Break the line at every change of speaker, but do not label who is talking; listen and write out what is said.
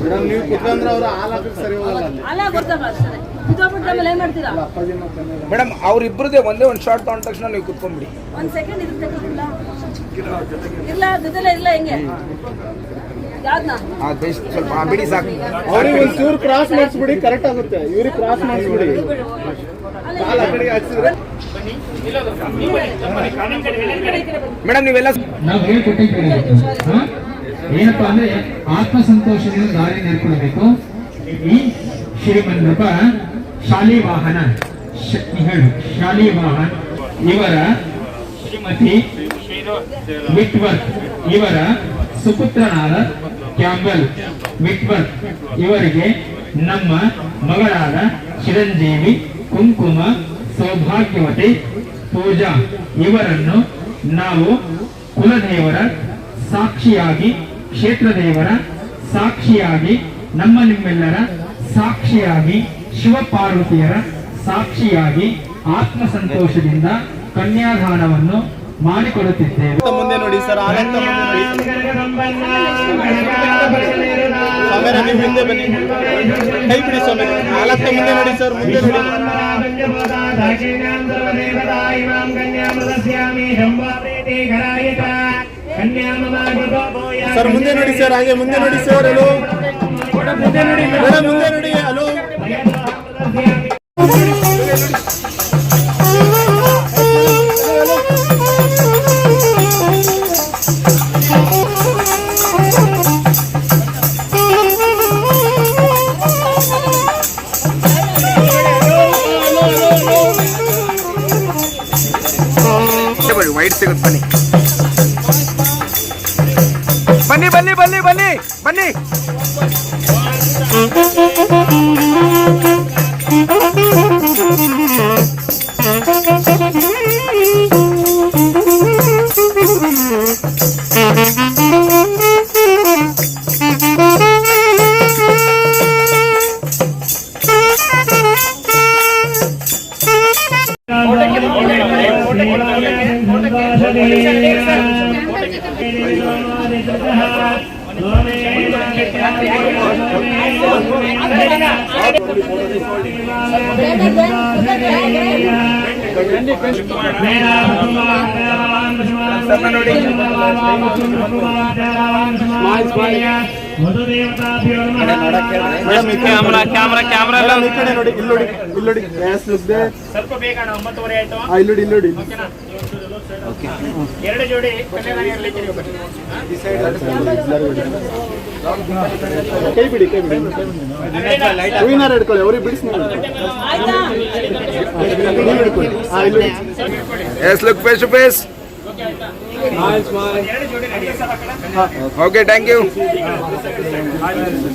Madam ನೀವು ಕುತ್ಕೊಂಡ್ರೆ ಅವರು ಹಾಲು ಸರಿ ಹೋಗಲ್ಲ.
ಮೇಡಮ್ ಅವ್ರಿಬ್ರದೇ ಒಂದೇ ಒಂದು ಶಾರ್ಟ್ ತಗೊಂಡ ತಕ್ಷಣ ನೀವು ಕುತ್ಕೊಂಡ್ಬಿಡಿ.
ಒಂದು ಸೆಕೆಂಡ್ ಇಲ್ಲ ಇಲ್ಲ ಹೆಂಗೆ
ಸ್ವಲ್ಪ ಬಿಡಿ ಸಾಕು.
ಅವ್ರಿಗೆ ಒಂದು ಚೂರು ಕ್ರಾಸ್ ಮಾಡಿಸ್ಬಿಡಿ, ಕರೆಕ್ಟ್ ಆಗುತ್ತೆ. ಇವ್ರಿಗೆ ಕ್ರಾಸ್ ಮಾಡಿಸ್ಬಿಡಿ, ಕಾಲು ಆ ಕಡೆಗೆ ಹಾಕ್ಸಿದ್ರೆ.
ಮೇಡಮ್ ನೀವೆಲ್ಲ
ನಾವು ಹೇಳ್ಕೊಟ್ಟಿದ್ದೀವಿ ಏನಪ್ಪಾ ಅಂದ್ರೆ ಆತ್ಮಸಂತೋಷದಿಂದ ದಾರಿ ನಡ್ಕೊಳ್ಬೇಕು. ಈ ಶ್ರೀಮಂತ ಶಾಲಿವಾಹನ ಶಾಲಿವಾಹನ್ ಇವರ ಶ್ರೀಮತಿ ವಿಟ್ವರ್ತ್ ಇವರ ಸುಪುತ್ರನಾದ ಕ್ಯಾಂಬಲ್ ವಿಟ್ವರ್ತ್ ಇವರಿಗೆ ನಮ್ಮ ಮಗಳಾದ ಚಿರಂಜೀವಿ ಕುಂಕುಮ ಸೌಭಾಗ್ಯವತಿ ಪೂಜಾ ಇವರನ್ನು ನಾವು ಕುಲದೇವರ ಸಾಕ್ಷಿಯಾಗಿ, ಕ್ಷೇತ್ರ ದೇವರ ಸಾಕ್ಷಿಯಾಗಿ, ನಮ್ಮ ನಿಮ್ಮೆಲ್ಲರ ಸಾಕ್ಷಿಯಾಗಿ, ಶಿವಪಾರ್ವತಿಯರ ಸಾಕ್ಷಿಯಾಗಿ ಆತ್ಮ ಸಂತೋಷದಿಂದ ಕನ್ಯಾದಾನವನ್ನು ಮಾಡಿಕೊಡುತ್ತಿದ್ದೇವೆ.
ಮುಂದೆ ನೋಡಿ ಸರ್, ಆನಂದ ಮುಂದೆ ನೋಡಿ. ನೀವು ಹಿಂದೆ ಬನ್ನಿ, ಕೈ ಬಿಡಿ ಸ್ವಾಮಿ. ಆಲತ್ತ ಮುಂದೆ ನೋಡಿ ಸರ್, ಮುಂದೆ ನೋಡಿ ಸರ್, ಮುಂದೆ ನೋಡಿ ಸರ್, ಹಾಗೆ ಮುಂದೆ ನೋಡಿ ಸರ್. ಹಲೋ ಮೇಡಮ್, ಮುಂದೆ ನೋಡಿ. ಹಲೋ
ವೈಟ್ ಸಿಗುತ್ತೆ. ಬನ್ನಿ ಬನ್ನಿ ಬನ್ನಿ ಬನ್ನಿ ಬನ್ನಿ ಬನ್ನಿ.
ಕ್ಯಾಮ್ರಾ ಎಲ್ಲ ಈ ಕಡೆ ನೋಡಿ, ಇಲ್ಲಿ ನೋಡಿ, ಇಲ್ಲಿ ನೋಡಿ.
ಸ್ವಲ್ಪ ಬೇಗ 9:30 ಆಯ್ತು.
ಇಲ್ಲಿ ನೋಡಿ, ಇಲ್ಲಿ ನೋಡಿ.
ಎರಡು ಜೋಡಿ
ಕೈ ಬಿಡಿ, ಕೈ ಬಿಡಿ. ಹೂವಿನಾರ ಹಿಡ್ಕೊಳ್ಳಿ, ಅವ್ರಿಗೆ ಬಿಡಿಸಿ.
Yes, look face to face. Okay, thank you.